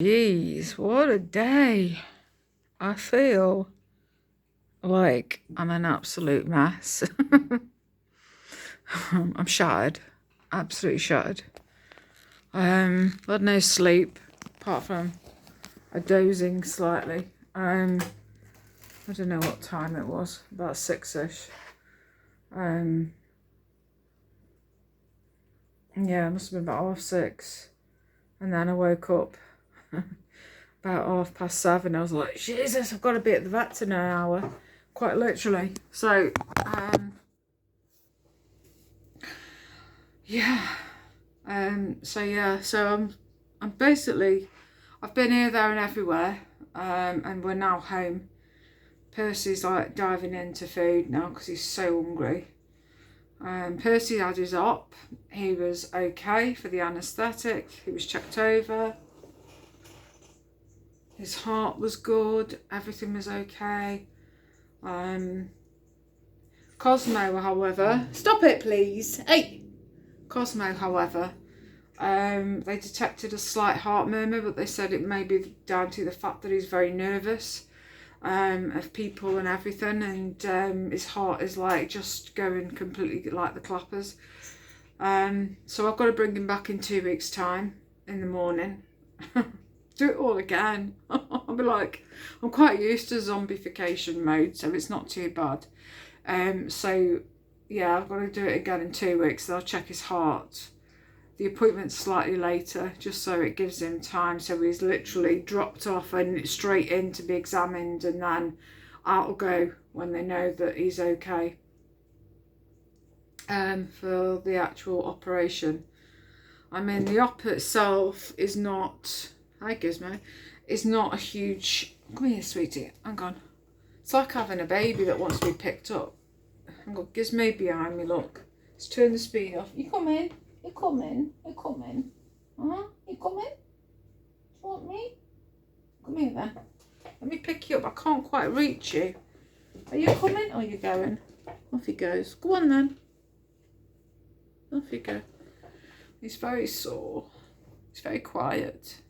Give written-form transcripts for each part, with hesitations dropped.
Jeez, what a day. I feel like I'm an absolute mess. I'm shattered. Absolutely shattered. Had no sleep, apart from a dozing slightly. I don't know what time it was, about 6ish. Yeah, it must have been about 6:30. And then I woke up about 7:30. I was like, Jesus, I've got to be at the vet in an hour. Quite literally. So, yeah. So I'm basically, I've been here, there and everywhere. And we're now home. Percy's like diving into food now because he's so hungry. Percy had his op. He was okay for the anaesthetic. He was checked over. His heart was good. Everything was okay. Cosmo, however, stop it, please. Hey. Cosmo, however, they detected a slight heart murmur, but they said it may be down to the fact that he's very nervous of people and everything, and his heart is like just going completely like the clappers. So I've got to bring him back in 2 weeks' time in the morning. Do it all again. I'll be like, I'm quite used to zombification mode, so it's not too bad. So yeah, I've got to do it again in 2 weeks. They'll check his heart. The appointment's slightly later, just so it gives him time. So he's literally dropped off and straight in to be examined, and then out will go when they know that he's okay. For the actual operation. I mean, the op itself is not, hi Gizmo, is not a huge, come here sweetie, hang on. It's like having a baby that wants to be picked up. I've got Gizmo behind me, look. Let's turn the speed off. You coming? You coming? You coming? You coming? Do you want me? Come here then. Let me pick you up. I can't quite reach you. Are you coming or are you going? Off he goes. Go on then. Off you go. He's very sore. He's very quiet.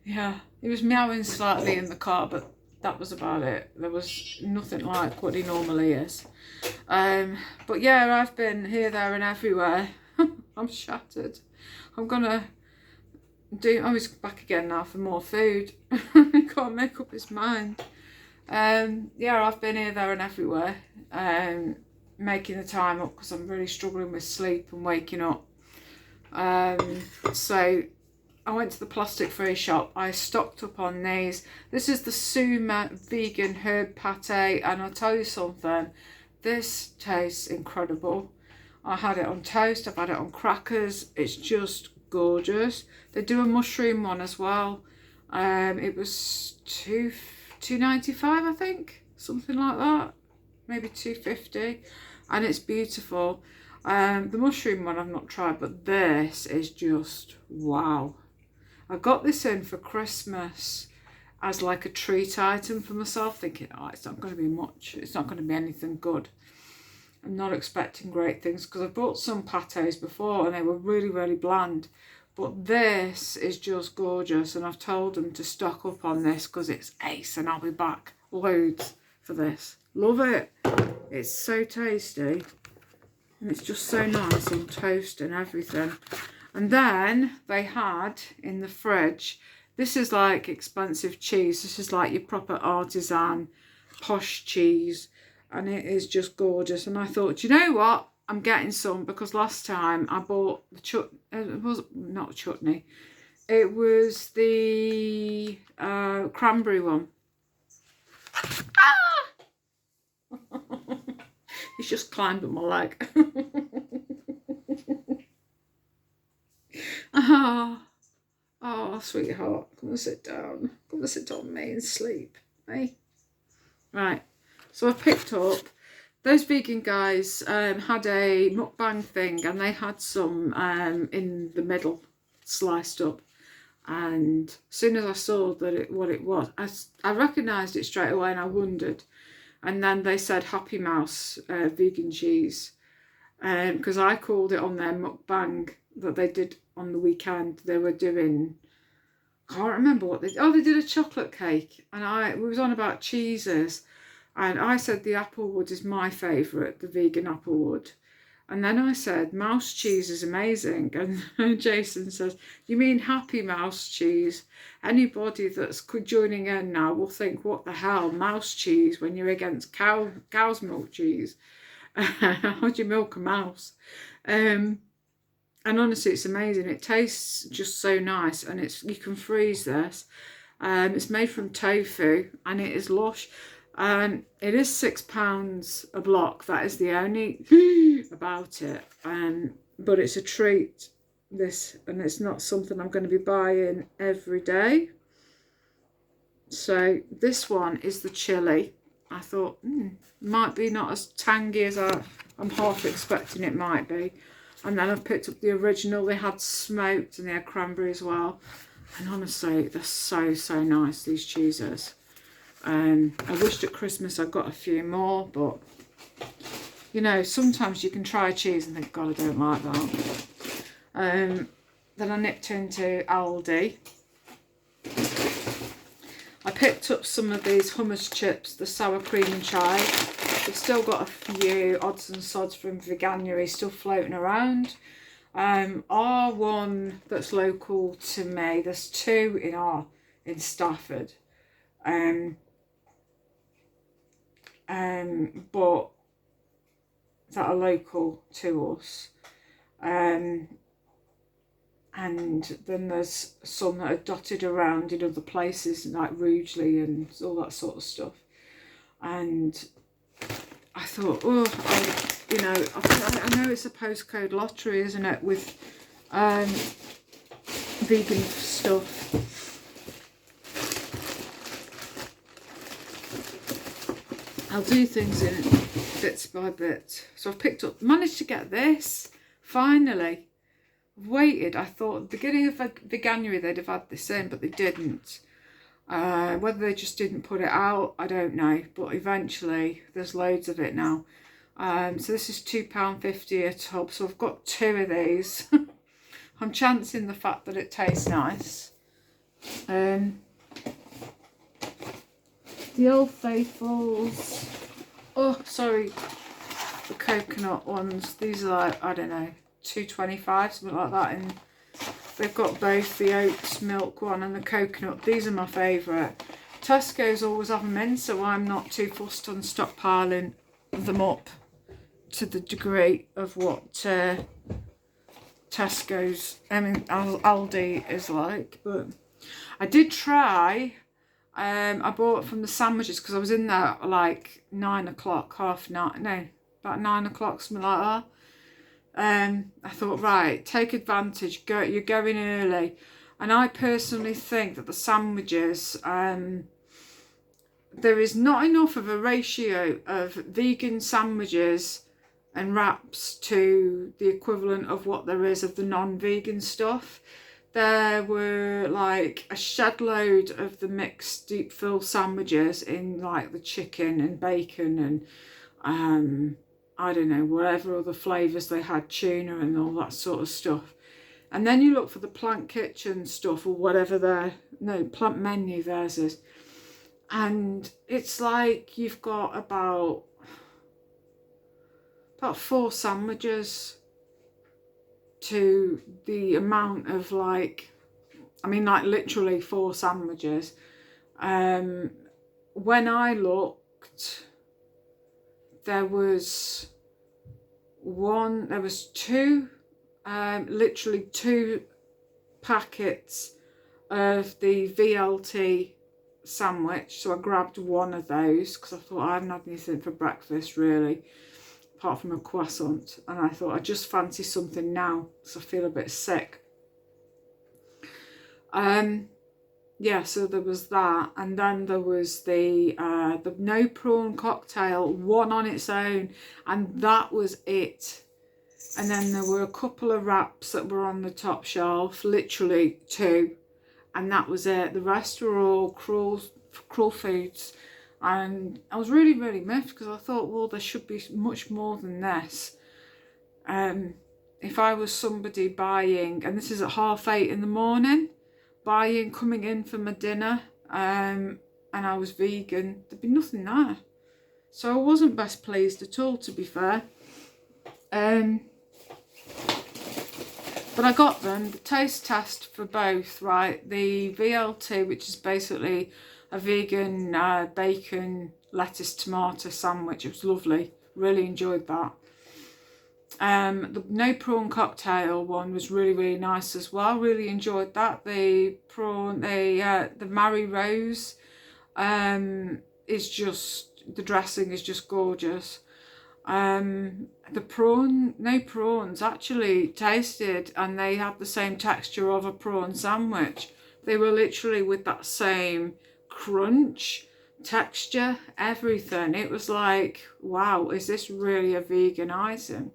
Yeah, he was meowing slightly in the car, but that was about it. There was nothing like what he normally is. But yeah, I've been here, there and everywhere. I'm shattered. I'm gonna do, oh, he's back again now for more food. He can't make up his mind. Yeah, I've been here, there and everywhere. Making the time up because I'm really struggling with sleep and waking up. So I went to the plastic free shop. I stocked up on these. This is the Suma vegan herb pate, and I'll tell you something, this tastes incredible. I had it on toast, I've had it on crackers. It's just gorgeous. They do a mushroom one as well. It was $2.95, I think, something like that, maybe $2.50, and it's beautiful. The mushroom one I've not tried, but this is just wow. I got this in for Christmas as like a treat item for myself, thinking, oh, it's not going to be much, it's not going to be anything good. I'm not expecting great things because I've bought some pates before and they were really, really bland. But this is just gorgeous, and I've told them to stock up on this because it's ace, and I'll be back loads for this. Love it. It's so tasty. And it's just so nice on toast and everything. And then they had in the fridge, this is like expensive cheese. This is like your proper artisan posh cheese. And it is just gorgeous. And I thought, you know what? I'm getting some because last time I bought the it was not chutney. It was the cranberry one. Ah! He's just climbed up my leg. Oh, sweetheart, come and sit down. Come and sit on me and sleep, eh? Right, so I picked up, those vegan guys had a mukbang thing, and they had some in the middle, sliced up. And as soon as I saw that what it was, I recognised it straight away, and I wondered. And then they said Happy Mouse vegan cheese, because I called it on their mukbang that they did on the weekend. They were doing, I can't remember what they did. Oh, they did a chocolate cake, and we was on about cheeses, and I said the Applewood is my favourite, the vegan Applewood. And then I said, mouse cheese is amazing. And Jason says, you mean happy mouse cheese? Anybody that's joining in now will think, what the hell, mouse cheese, when you're against cow's milk cheese? How do you milk a mouse? And honestly, it's amazing. It tastes just so nice. And you can freeze this. It's made from tofu, and it is lush. And it is £6 a block. That is the only about it. But it's a treat, this, and it's not something I'm going to be buying every day. So this one is the chili. I thought might be not as tangy as I'm half expecting it might be. And then I've picked up the original. They had smoked and they had cranberry as well. And honestly, they're so, so nice, these cheeses. I wished at Christmas I got a few more, but you know, sometimes you can try cheese and think, God, I don't like that. Then I nipped into Aldi. I picked up some of these hummus chips, the sour cream and chive. We've still got a few odds and sods from Veganuary still floating around. Our one that's local to me, there's two in Stafford. But that are local to us. And then there's some that are dotted around in other places like Rugeley and all that sort of stuff. And I thought, I know it's a postcode lottery, isn't it, with vegan stuff. I'll do things in bits by bit. So I've managed to get this, finally. I've waited. I thought at the beginning of Veganuary they'd have had this in, but they didn't. Whether they just didn't put it out, I don't know. But eventually, there's loads of it now. So this is £2.50 a tub. So I've got two of these. I'm chancing the fact that it tastes nice. The Old Faithfuls. Oh, sorry. The coconut ones. These are like, I don't know, £2.25, something like that. And they've got both the oats milk one and the coconut. These are my favourite. Tesco's always have them in, so I'm not too fussed on stockpiling them up to the degree of what Tesco's, Aldi is like. But I did try. I bought from the sandwiches because I was in there at like 9 o'clock, about 9 o'clock, something like that. I thought, right, take advantage, you're going early. And I personally think that the sandwiches, there is not enough of a ratio of vegan sandwiches and wraps to the equivalent of what there is of the non-vegan stuff. There were like a shed load of the mixed deep fill sandwiches in like the chicken and bacon and I don't know, whatever other flavours they had, tuna and all that sort of stuff. And then you look for the Plant Kitchen stuff or whatever Plant Menu theirs is. And it's like you've got about 4 sandwiches to the amount of literally 4 sandwiches. When I looked, there was literally 2 packets of the VLT sandwich. So I grabbed one of those because I thought I haven't had anything for breakfast really, apart from a croissant, and I thought I just fancy something now because I feel a bit sick. Yeah, so there was that, and then there was the no prawn cocktail, one on its own, and that was it. And then there were a couple of wraps that were on the top shelf, literally 2, and that was it. The rest were all cruel foods. And I was really, really miffed because I thought, well, there should be much more than this. if I was somebody buying, and this is at 8:30 in the morning, coming in for my dinner, and I was vegan, there'd be nothing there. So I wasn't best pleased at all, to be fair. But I got them, the taste test for both, right? The VLT, which is basically a vegan bacon, lettuce, tomato sandwich. It was lovely. Really enjoyed that. The no prawn cocktail one was really, really nice as well. Really enjoyed that. The prawn, the Mary Rose is just, the dressing is just gorgeous. The prawn, no prawns actually tasted, and they had the same texture of a prawn sandwich. They were literally with that same crunch, texture, everything. It was like, wow, is this really a vegan item?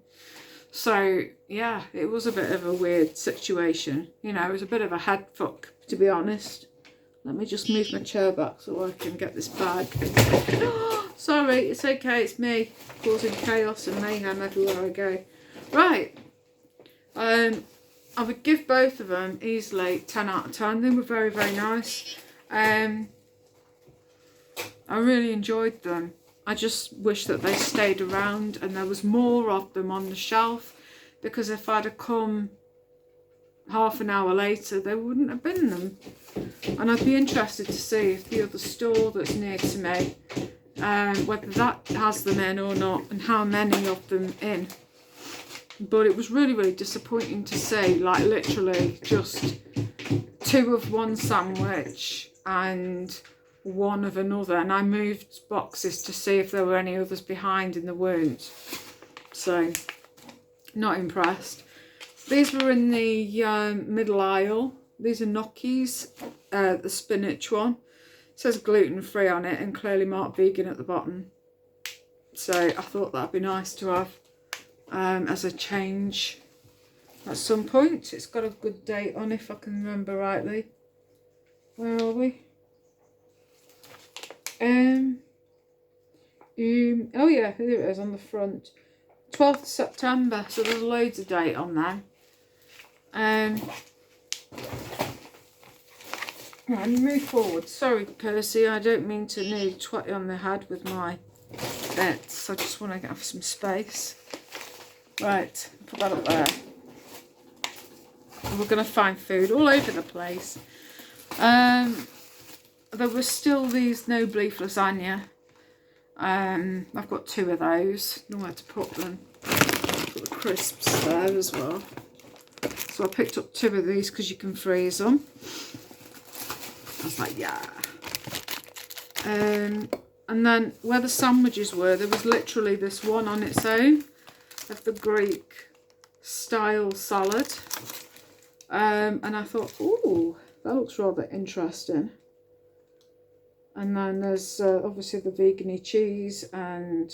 So yeah, it was a bit of a weird situation. You know, it was a bit of a head fuck, to be honest. Let me just move my chair back so I can get this bag. Sorry, it's okay, it's me causing chaos and mayhem everywhere I go. Right, I would give both of them easily 10 out of 10. They were very, very nice. I really enjoyed them. I just wish that they stayed around and there was more of them on the shelf, because if I'd have come half an hour later, there wouldn't have been them. And I'd be interested to see if the other store that's near to me, whether that has them in or not, and how many of them in. But it was really, really disappointing to see, like literally just 2 of one sandwich and 1 of another, and I moved boxes to see if there were any others behind, and there weren't. So not impressed. These were in the middle aisle. These are gnocchis, the spinach one. It says gluten-free on it and clearly marked vegan at the bottom. So I thought that'd be nice to have as a change at some point. It's got a good date on, if I can remember rightly. Where are we? Oh yeah, here it is on the front. 12th September, so there's loads of date on them. Right, move forward. Sorry, Percy, I don't mean to nearly twat you on the head with my bits. I just want to have some space. Right, put that up there. We're going to find food all over the place. There were still these no beef lasagna. I've got 2 of those. Nowhere to put them. Put the crisps there as well. So I picked up 2 of these because you can freeze them. I was like, yeah. And then where the sandwiches were, there was literally this one on its own of the Greek style salad. And I thought, ooh, that looks rather interesting. And then there's obviously the vegan-y cheese and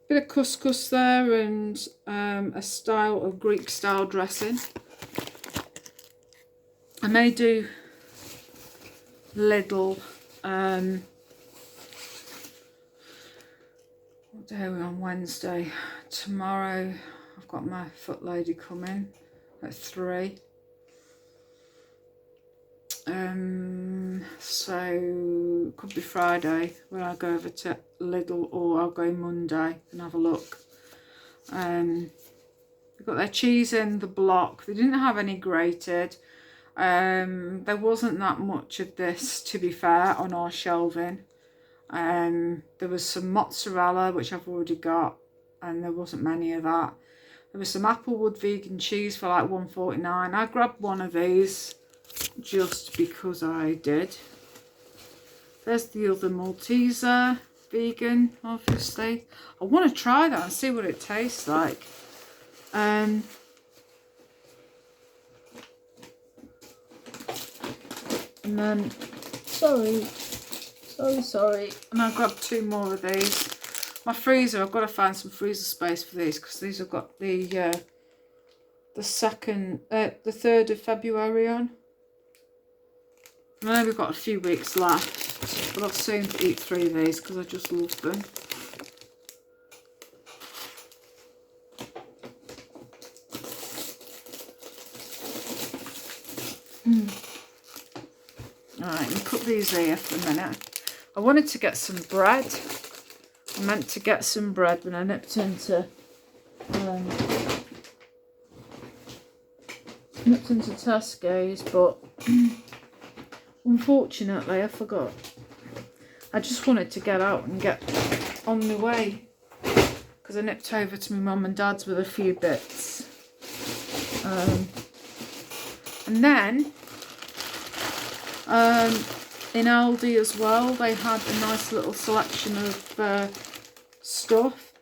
a bit of couscous there, and a style of Greek style dressing. I may do Lidl. What day are we on? Wednesday. Tomorrow I've got my foot lady coming at 3. So could be Friday when I go over to Lidl, or I'll go Monday and have a look. They've got their cheese in the block. They didn't have any grated. There wasn't that much of this, to be fair, on our shelving. There was some mozzarella, which I've already got, and there wasn't many of that. There was some Applewood vegan cheese for like $1.49. I grabbed one of these just because I did. There's the other Malteser vegan, obviously. I want to try that and see what it tastes like. And then, sorry. And I grabbed 2 more of these. My freezer, I've got to find some freezer space for these, because these have got the 3rd of February on. I know we've got a few weeks left, but I'll soon eat 3 of these because I just love them. Alright, and put these here for a minute. I wanted to get some bread. I meant to get some bread when I nipped into Tesco's, but unfortunately I forgot. I just wanted to get out and get on the way because I nipped over to my mum and dad's with a few bits. And then in Aldi as well, they had a nice little selection of stuff.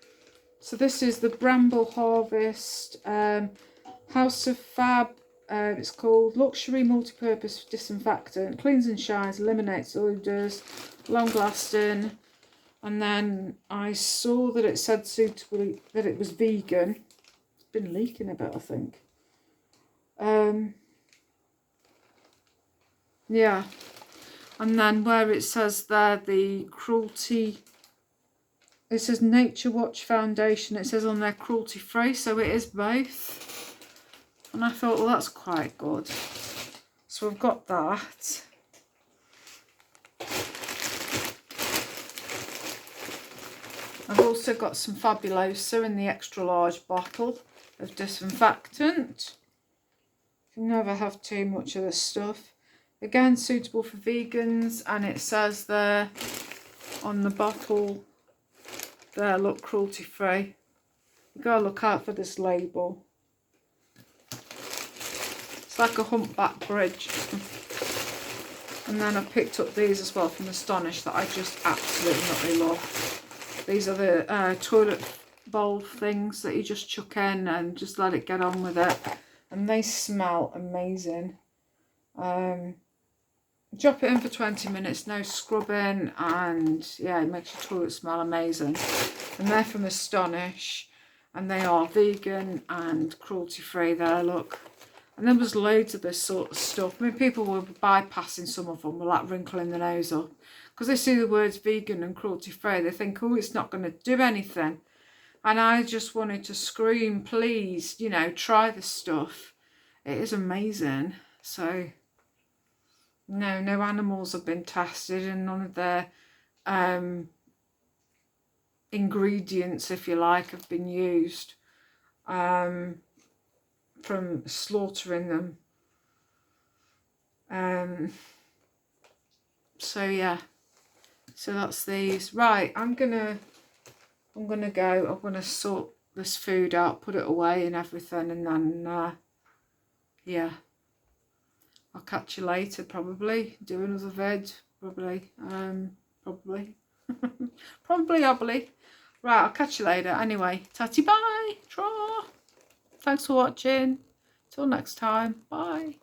So this is the Bramble Harvest House of Fab. It's called Luxury Multi-Purpose Disinfectant. Cleans and shines, eliminates odours, long lasting. And then I saw that it said suitably that it was vegan. It's been leaking a bit, I think. Yeah. And then where it says there, the cruelty, it says Nature Watch Foundation. It says on there cruelty free, so it is both. And I thought, well, that's quite good. So I've got that. I've also got some Fabulosa in the extra large bottle of disinfectant. You can never have too much of this stuff. Again, suitable for vegans, and it says there on the bottle, there, look, cruelty free. You gotta look out for this label. It's like a humpback bridge. And then I picked up these as well from Astonish that I just absolutely love. These are the toilet bowl things that you just chuck in and just let it get on with it. And they smell amazing. Drop it in for 20 minutes, no scrubbing, and yeah, it makes your toilet smell amazing. And they're from Astonish, and they are vegan and cruelty free there, look. And there was loads of this sort of stuff. I mean, people were bypassing some of them, were like wrinkling their nose up. Because they see the words vegan and cruelty free, they think, oh, it's not going to do anything. And I just wanted to scream, please, you know, try this stuff. It is amazing. So, no animals have been tested, and none of their ingredients, if you like, have been used from slaughtering them. So yeah, so that's these. Right, I'm gonna go. I'm gonna sort this food out, put it away and everything, and then yeah, I'll catch you later. Probably do another vid. Probably. Probably. Right, I'll catch you later. Anyway, tatty bye. Tra. Thanks for watching. Till next time. Bye.